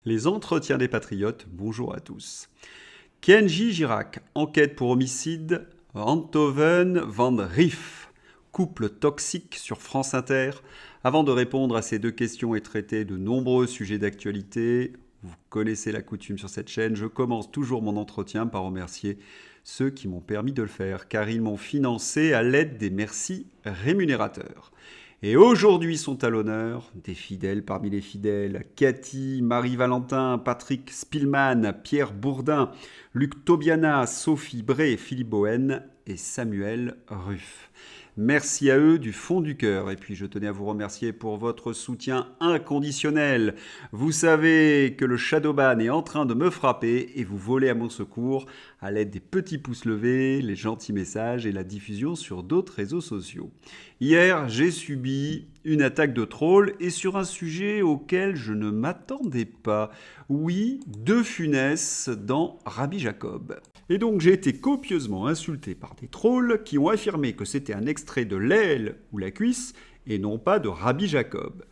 Les entretiens des patriotes, bonjour à tous. Kenji Girac, enquête pour homicide, Anthoven van Rief, couple toxique sur France Inter. Avant de répondre à ces deux questions et traiter de nombreux sujets d'actualité, vous connaissez la coutume sur cette chaîne, je commence toujours mon entretien par remercier ceux qui m'ont permis de le faire, car ils m'ont financé à l'aide des merci rémunérateurs. Et aujourd'hui sont à l'honneur des fidèles parmi les fidèles, Cathy, Marie-Valentin, Patrick Spillman, Pierre Bourdin, Luc Tobiana, Sophie Bray, Philippe Bohen et Samuel Ruff. Merci à eux du fond du cœur. Et puis je tenais à vous remercier pour votre soutien inconditionnel. Vous savez que le Shadowban est en train de me frapper et vous volez à mon secours à l'aide des petits pouces levés, les gentils messages et la diffusion sur d'autres réseaux sociaux. Hier, j'ai subi une attaque de troll et sur un sujet auquel je ne m'attendais pas. Oui, De Funès dans Rabbi Jacob. Et donc j'ai été copieusement insulté par des trolls qui ont affirmé que c'était un extrait de l'aile ou la cuisse et non pas de Rabbi Jacob.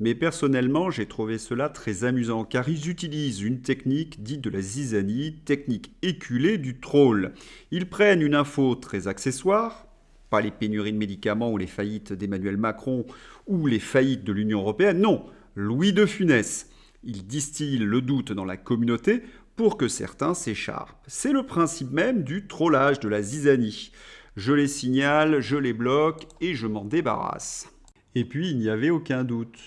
Mais personnellement, j'ai trouvé cela très amusant car ils utilisent une technique dite de la zizanie, technique éculée du troll. Ils prennent une info très accessoire, pas les pénuries de médicaments ou les faillites d'Emmanuel Macron ou les faillites de l'Union européenne, non, Louis de Funès. Ils distillent le doute dans la communauté pour que certains s'écharpent. C'est le principe même du trollage, de la zizanie. Je les signale, je les bloque et je m'en débarrasse. Et puis, il n'y avait aucun doute.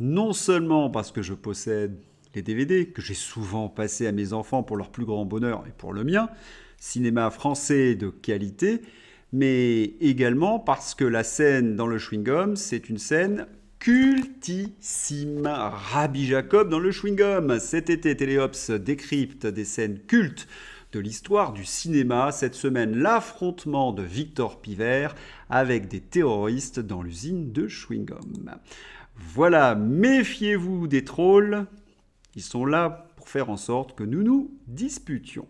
Non seulement parce que je possède les DVD, que j'ai souvent passés à mes enfants pour leur plus grand bonheur et pour le mien, cinéma français de qualité, mais également parce que la scène dans le chewing-gum, c'est une scène cultissime. Rabbi Jacob dans le chewing-gum. Cet été, Téléops décrypte des scènes cultes de l'histoire du cinéma. Cette semaine, l'affrontement de Victor Pivert avec des terroristes dans l'usine de chewing-gum. Voilà, méfiez-vous des trolls. Ils sont là pour faire en sorte que nous nous disputions.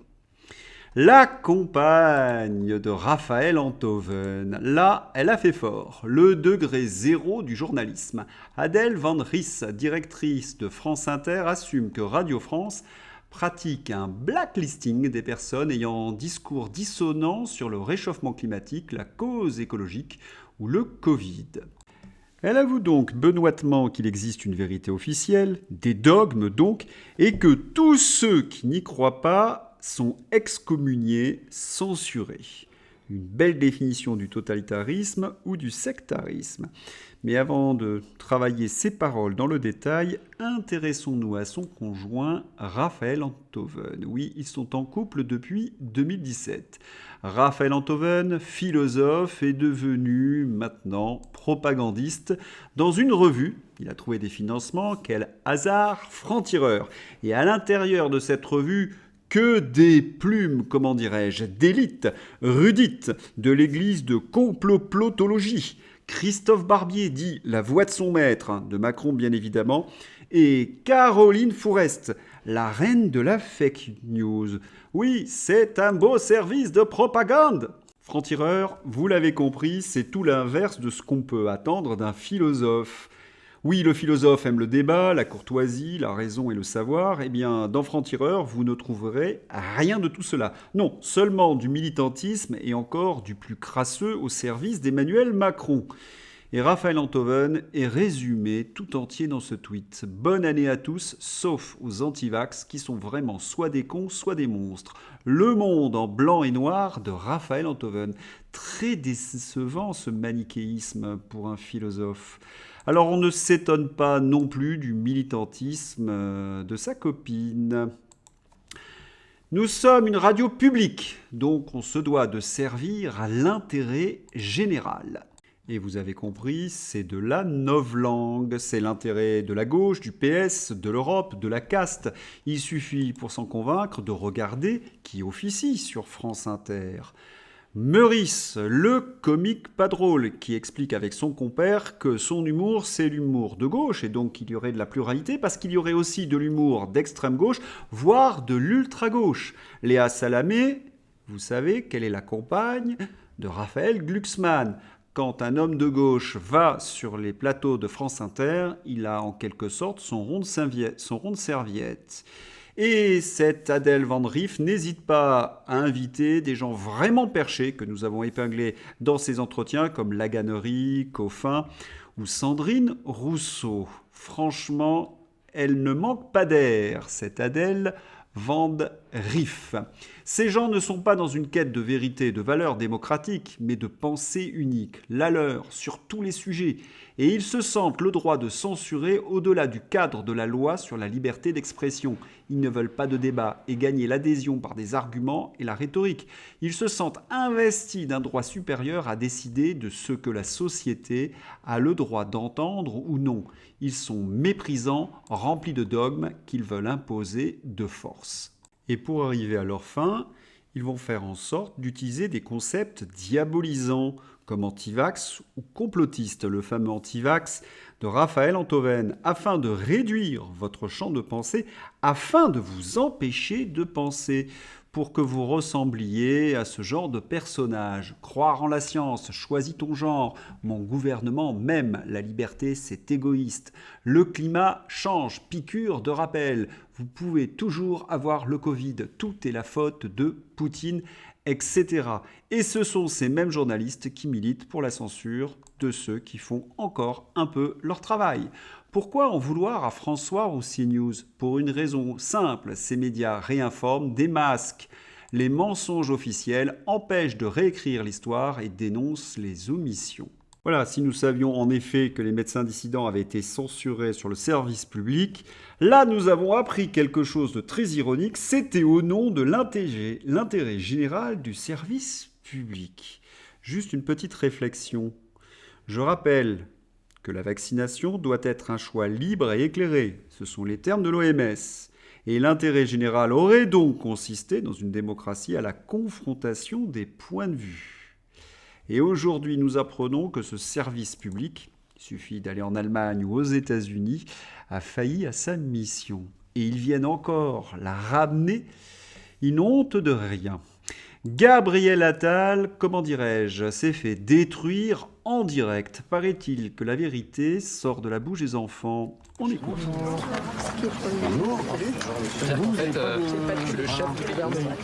La compagne de Raphaël Anthoven, là, elle a fait fort. Le degré zéro du journalisme. Adèle Van Ries, directrice de France Inter, assume que Radio France pratique un blacklisting des personnes ayant un discours dissonant sur le réchauffement climatique, la cause écologique ou le Covid. Elle avoue donc benoîtement qu'il existe une vérité officielle, des dogmes donc, et que tous ceux qui n'y croient pas sont excommuniés, censurés. Une belle définition du totalitarisme ou du sectarisme. Mais avant de travailler ces paroles dans le détail, intéressons-nous à son conjoint Raphaël Anthoven. Oui, ils sont en couple depuis 2017. Raphaël Anthoven, philosophe, est devenu maintenant propagandiste dans une revue. Il a trouvé des financements, quel hasard, Franc-Tireur. Et à l'intérieur de cette revue, que des plumes, comment dirais-je, d'élite, rudites, de l'église de comploplotologie. Christophe Barbier dit « La voix de son maître », de Macron bien évidemment, et Caroline Fourest, la reine de la fake news. Oui, c'est un beau service de propagande. Franc-tireur, vous l'avez compris, c'est tout l'inverse de ce qu'on peut attendre d'un philosophe. Oui, le philosophe aime le débat, la courtoisie, la raison et le savoir. Eh bien, dans Franc-Tireur, vous ne trouverez rien de tout cela. Non, seulement du militantisme et encore du plus crasseux au service d'Emmanuel Macron. Et Raphaël Anthoven est résumé tout entier dans ce tweet. Bonne année à tous, sauf aux antivax qui sont vraiment soit des cons, soit des monstres. Le monde en blanc et noir de Raphaël Anthoven. Très décevant ce manichéisme pour un philosophe. Alors on ne s'étonne pas non plus du militantisme de sa copine. Nous sommes une radio publique, donc on se doit de servir à l'intérêt général. Et vous avez compris, c'est de la novlangue, c'est l'intérêt de la gauche, du PS, de l'Europe, de la caste. Il suffit pour s'en convaincre de regarder qui officie sur France Inter. Meurice, le comique pas drôle, qui explique avec son compère que son humour, c'est l'humour de gauche, et donc qu'il y aurait de la pluralité, parce qu'il y aurait aussi de l'humour d'extrême gauche, voire de l'ultra-gauche. Léa Salamé, Vous savez quelle est la compagne de Raphaël Glucksmann? Quand un homme de gauche va sur les plateaux de France Inter, il a en quelque sorte son rond de serviette. Et cette Adèle Van Riff n'hésite pas à inviter des gens vraiment perchés que nous avons épinglés dans ces entretiens, comme Laganerie, Coffin ou Sandrine Rousseau. Franchement, elle ne manque pas d'air, cette Adèle Van Riff. Ces gens ne sont pas dans une quête de vérité et de valeurs démocratiques, mais de pensée unique, la leur, sur tous les sujets. Et ils se sentent le droit de censurer au-delà du cadre de la loi sur la liberté d'expression. Ils ne veulent pas de débat et gagner l'adhésion par des arguments et la rhétorique. Ils se sentent investis d'un droit supérieur à décider de ce que la société a le droit d'entendre ou non. Ils sont méprisants, remplis de dogmes qu'ils veulent imposer de force. Et pour arriver à leur fin, ils vont faire en sorte d'utiliser des concepts diabolisants comme antivax ou complotiste, le fameux antivax de Raphaël Enthoven, afin de réduire votre champ de pensée, afin de vous empêcher de penser, pour que vous ressembliez à ce genre de personnage. Croire en la science, choisis ton genre, mon gouvernement m'aime, la liberté c'est égoïste, le climat change, piqûre de rappel, vous pouvez toujours avoir le Covid, tout est la faute de Poutine, etc. Et ce sont ces mêmes journalistes qui militent pour la censure de ceux qui font encore un peu leur travail. Pourquoi en vouloir à François ou CNews? Pour une raison simple, ces médias réinforment, démasquent les mensonges officiels, empêchent de réécrire l'histoire et dénoncent les omissions. Voilà, si nous savions en effet que les médecins dissidents avaient été censurés sur le service public, là nous avons appris quelque chose de très ironique, c'était au nom de l'intérêt général du service public. Juste une petite réflexion. Je rappelle que la vaccination doit être un choix libre et éclairé. Ce sont les termes de l'OMS. Et l'intérêt général aurait donc consisté, dans une démocratie, à la confrontation des points de vue. Et aujourd'hui, nous apprenons que ce service public, il suffit d'aller en Allemagne ou aux États-Unis, a failli à sa mission. Et ils viennent encore la ramener. Ils n'ont honte de rien. Gabriel Attal, comment dirais-je, s'est fait détruire en direct. Paraît-il que la vérité sort de la bouche des enfants. On écoute. En fait, le chef du gouvernement.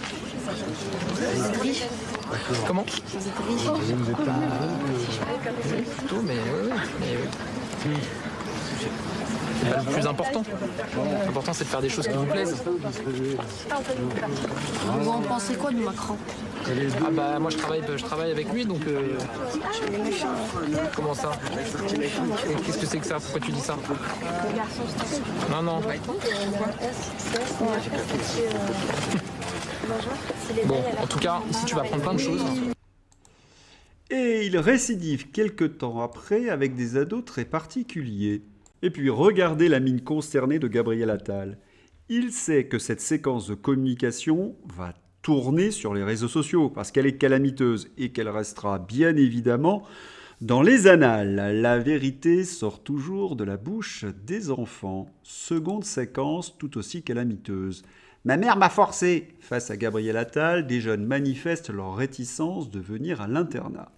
Comment? Vous êtes pas... Plutôt, mais oui. C'est pas le plus important. L'important, c'est de faire des choses qui vous plaisent. Vous en pensez quoi de Macron? Ah bah moi je travaille avec lui donc comment ça? Qu'est-ce que c'est que ça? Pourquoi tu dis ça? Non. Bon, en tout cas, ici tu vas apprendre plein de choses. Et il récidive quelque temps après avec des ados très particuliers. Et puis regardez la mine consternée de Gabriel Attal. Il sait que cette séquence de communication va tourner sur les réseaux sociaux parce qu'elle est calamiteuse et qu'elle restera bien évidemment dans les annales. La vérité sort toujours de la bouche des enfants. Seconde séquence tout aussi calamiteuse. Ma mère m'a forcé. Face à Gabriel Attal, des jeunes manifestent leur réticence de venir à l'internat.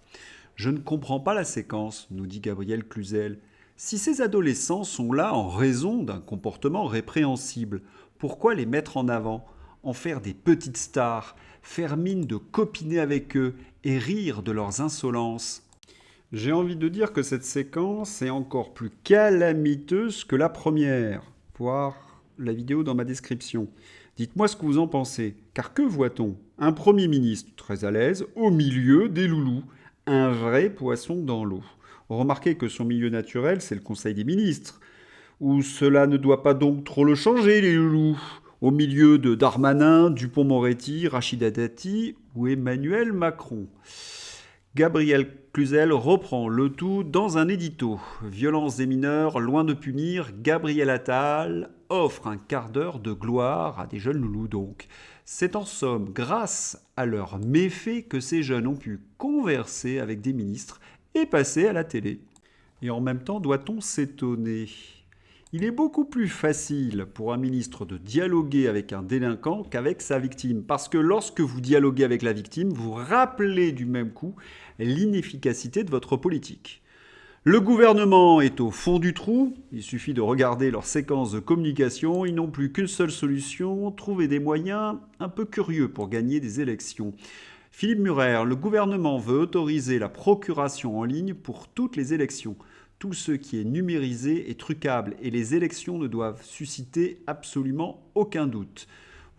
Je ne comprends pas la séquence, nous dit Gabriel Cluzel. Si ces adolescents sont là en raison d'un comportement répréhensible, pourquoi les mettre en avant, en faire des petites stars, faire mine de copiner avec eux et rire de leurs insolences? J'ai envie de dire que cette séquence est encore plus calamiteuse que la première. Voir la vidéo dans ma description. Dites-moi ce que vous en pensez, car que voit-on? Un Premier ministre très à l'aise, au milieu des loulous, un vrai poisson dans l'eau. Remarquez que son milieu naturel, c'est le Conseil des ministres, où cela ne doit pas donc trop le changer, les loulous, au milieu de Darmanin, Dupond-Moretti, Rachida Dati ou Emmanuel Macron. Gabriel Cluzel reprend le tout dans un édito. Violence des mineurs, loin de punir, Gabriel Attal offre un quart d'heure de gloire à des jeunes loulous donc. C'est en somme grâce à leurs méfaits que ces jeunes ont pu converser avec des ministres et passer à la télé. Et en même temps, doit-on s'étonner? Il est beaucoup plus facile pour un ministre de dialoguer avec un délinquant qu'avec sa victime. Parce que lorsque vous dialoguez avec la victime, vous rappelez du même coup l'inefficacité de votre politique. Le gouvernement est au fond du trou, il suffit de regarder leur séquence de communication, ils n'ont plus qu'une seule solution, trouver des moyens un peu curieux pour gagner des élections. Philippe Murer, le gouvernement veut autoriser la procuration en ligne pour toutes les élections. Tout ce qui est numérisé est trucable et les élections ne doivent susciter absolument aucun doute.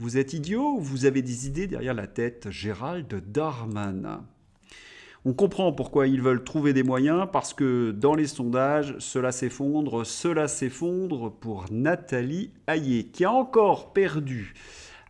Vous êtes idiot ou vous avez des idées derrière la tête, Gérald Darmanin? On comprend pourquoi ils veulent trouver des moyens, parce que dans les sondages, cela s'effondre pour Nathalie Hayet, qui a encore perdu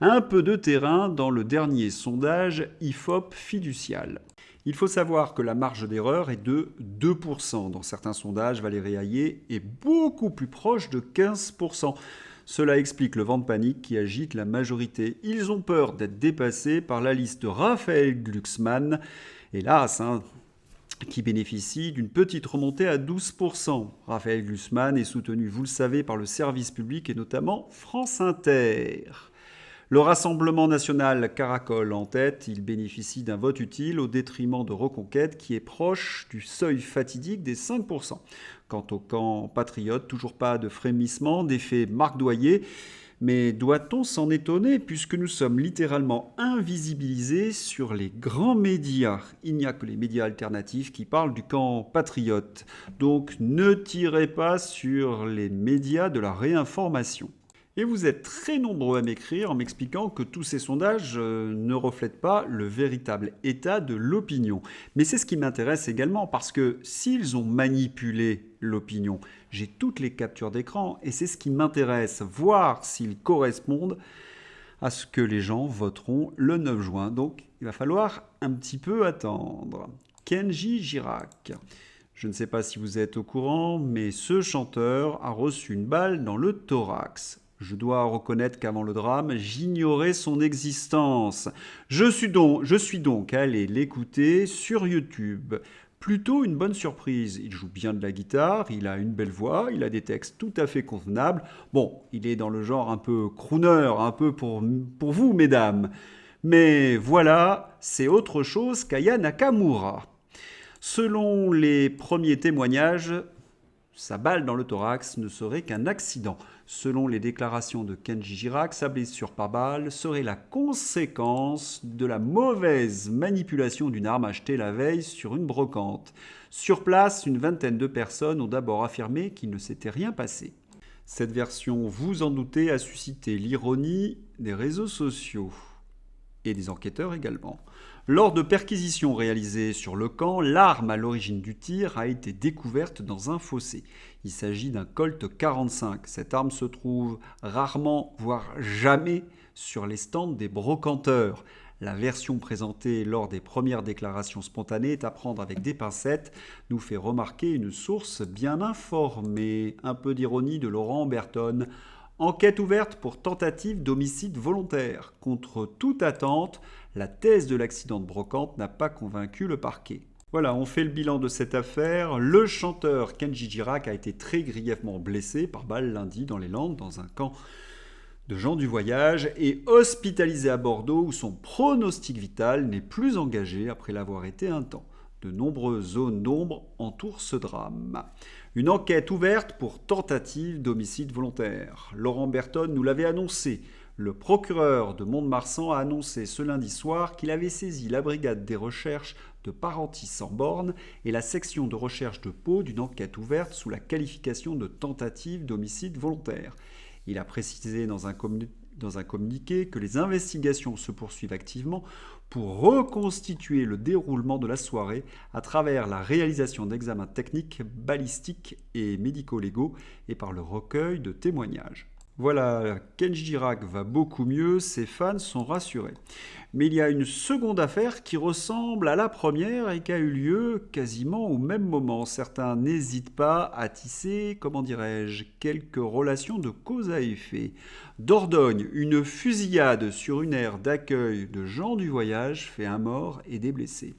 un peu de terrain dans le dernier sondage IFOP fiducial. Il faut savoir que la marge d'erreur est de 2%. Dans certains sondages, Valérie Hayet est beaucoup plus proche de 15%. Cela explique le vent de panique qui agite la majorité. Ils ont peur d'être dépassés par la liste de Raphaël Glucksmann, hélas, qui bénéficie d'une petite remontée à 12%. Raphaël Glucksmann est soutenu, vous le savez, par le service public et notamment France Inter. Le Rassemblement national caracole en tête, il bénéficie d'un vote utile au détriment de Reconquête qui est proche du seuil fatidique des 5%. Quant au camp patriote, toujours pas de frémissement, d'effet Marc Doyer. Mais doit-on s'en étonner puisque nous sommes littéralement invisibilisés sur les grands médias? Il n'y a que les médias alternatifs qui parlent du camp patriote. Donc ne tirez pas sur les médias de la réinformation. Et vous êtes très nombreux à m'écrire en m'expliquant que tous ces sondages ne reflètent pas le véritable état de l'opinion. Mais c'est ce qui m'intéresse également parce que s'ils ont manipulé l'opinion, j'ai toutes les captures d'écran et c'est ce qui m'intéresse, voir s'ils correspondent à ce que les gens voteront le 9 juin. Donc il va falloir un petit peu attendre. Kenji Girac. Je ne sais pas si vous êtes au courant, mais ce chanteur a reçu une balle dans le thorax. Je dois reconnaître qu'avant le drame, j'ignorais son existence. Je suis donc allé l'écouter sur YouTube. Plutôt une bonne surprise. Il joue bien de la guitare, il a une belle voix, il a des textes tout à fait convenables. Bon, il est dans le genre un peu crooner, un peu pour vous, mesdames. Mais voilà, c'est autre chose qu'Aya Nakamura. Selon les premiers témoignages, sa balle dans le thorax ne serait qu'un accident. Selon les déclarations de Kenji Girac, sa blessure par balle serait la conséquence de la mauvaise manipulation d'une arme achetée la veille sur une brocante. Sur place, une vingtaine de personnes ont d'abord affirmé qu'il ne s'était rien passé. Cette version, vous en doutez, a suscité l'ironie des réseaux sociaux et des enquêteurs également. Lors de perquisitions réalisées sur le camp, l'arme à l'origine du tir a été découverte dans un fossé. Il s'agit d'un Colt 45. Cette arme se trouve rarement, voire jamais, sur les stands des brocanteurs. La version présentée lors des premières déclarations spontanées est à prendre avec des pincettes, nous fait remarquer une source bien informée. Un peu d'ironie de Laurent Berton. Enquête ouverte pour tentative d'homicide volontaire. Contre toute attente, la thèse de l'accident de brocante n'a pas convaincu le parquet. Voilà, on fait le bilan de cette affaire. Le chanteur Kenji Girac a été très grièvement blessé par balle lundi dans les Landes, dans un camp de gens du voyage, et hospitalisé à Bordeaux où son pronostic vital n'est plus engagé après l'avoir été un temps. De nombreuses zones d'ombre entourent ce drame. Une enquête ouverte pour tentative d'homicide volontaire. Laurent Berton nous l'avait annoncé. Le procureur de Mont-de-Marsan a annoncé ce lundi soir qu'il avait saisi la brigade des recherches de Parentis-en-Born et la section de recherche de Pau d'une enquête ouverte sous la qualification de tentative d'homicide volontaire. Il a précisé dans un communiqué que les investigations se poursuivent activement pour reconstituer le déroulement de la soirée à travers la réalisation d'examens techniques, balistiques et médico-légaux et par le recueil de témoignages. Voilà, Kenji Girac va beaucoup mieux, ses fans sont rassurés. Mais il y a une seconde affaire qui ressemble à la première et qui a eu lieu quasiment au même moment. Certains n'hésitent pas à tisser, quelques relations de cause à effet. Dordogne, une fusillade sur une aire d'accueil de gens du voyage fait un mort et des blessés.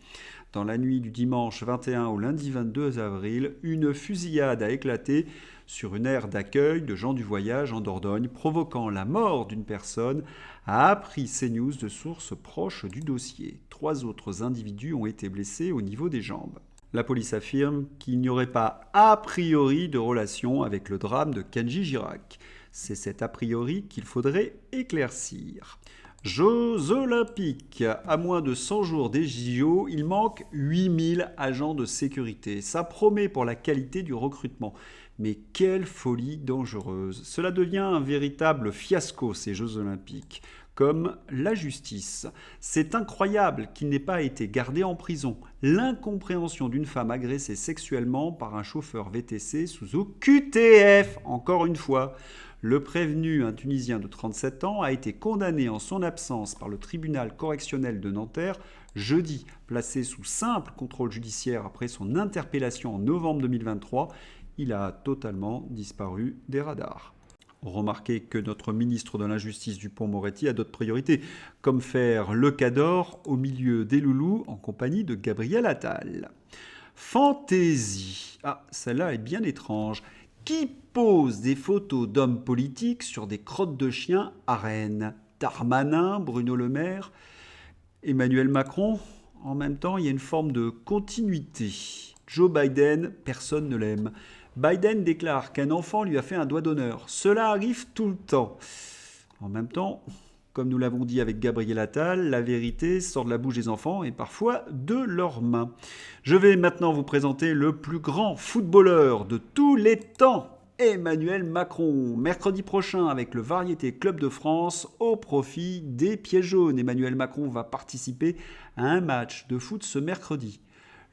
Dans la nuit du dimanche 21 au lundi 22 avril, une fusillade a éclaté sur une aire d'accueil de gens du voyage en Dordogne, provoquant la mort d'une personne, a appris CNews de sources proches du dossier. 3 autres individus ont été blessés au niveau des jambes. La police affirme qu'il n'y aurait pas a priori de relation avec le drame de Kenji Girac. C'est cet a priori qu'il faudrait éclaircir. Jeux olympiques. À moins de 100 jours des JO, il manque 8000 agents de sécurité. Ça promet pour la qualité du recrutement. Mais quelle folie dangereuse. Cela devient un véritable fiasco, ces Jeux olympiques. Comme la justice. C'est incroyable qu'il n'ait pas été gardé en prison. L'incompréhension d'une femme agressée sexuellement par un chauffeur VTC sous OQTF, encore une fois. Le prévenu, un Tunisien de 37 ans, a été condamné en son absence par le tribunal correctionnel de Nanterre jeudi, placé sous simple contrôle judiciaire après son interpellation en novembre 2023. Il a totalement disparu des radars. Remarquez que notre ministre de l'Injustice Dupond-Moretti a d'autres priorités, comme faire le Cador au milieu des loulous en compagnie de Gabriel Attal. Fantaisie. Ah, celle-là est bien étrange. Qui pose des photos d'hommes politiques sur des crottes de chiens à Rennes? Darmanin, Bruno Le Maire, Emmanuel Macron. En même temps, il y a une forme de continuité. Joe Biden, personne ne l'aime. Biden déclare qu'un enfant lui a fait un doigt d'honneur. Cela arrive tout le temps. En même temps, comme nous l'avons dit avec Gabriel Attal, la vérité sort de la bouche des enfants et parfois de leurs mains. Je vais maintenant vous présenter le plus grand footballeur de tous les temps, Emmanuel Macron. Mercredi prochain avec le Variété Club de France au profit des Pieds jaunes. Emmanuel Macron va participer à un match de foot ce mercredi.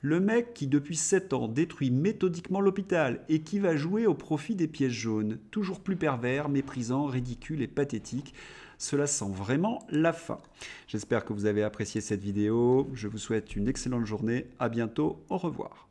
Le mec qui depuis 7 ans détruit méthodiquement l'hôpital et qui va jouer au profit des Pieds jaunes. Toujours plus pervers, méprisant, ridicule et pathétique. Cela sent vraiment la fin. J'espère que vous avez apprécié cette vidéo. Je vous souhaite une excellente journée. À bientôt. Au revoir.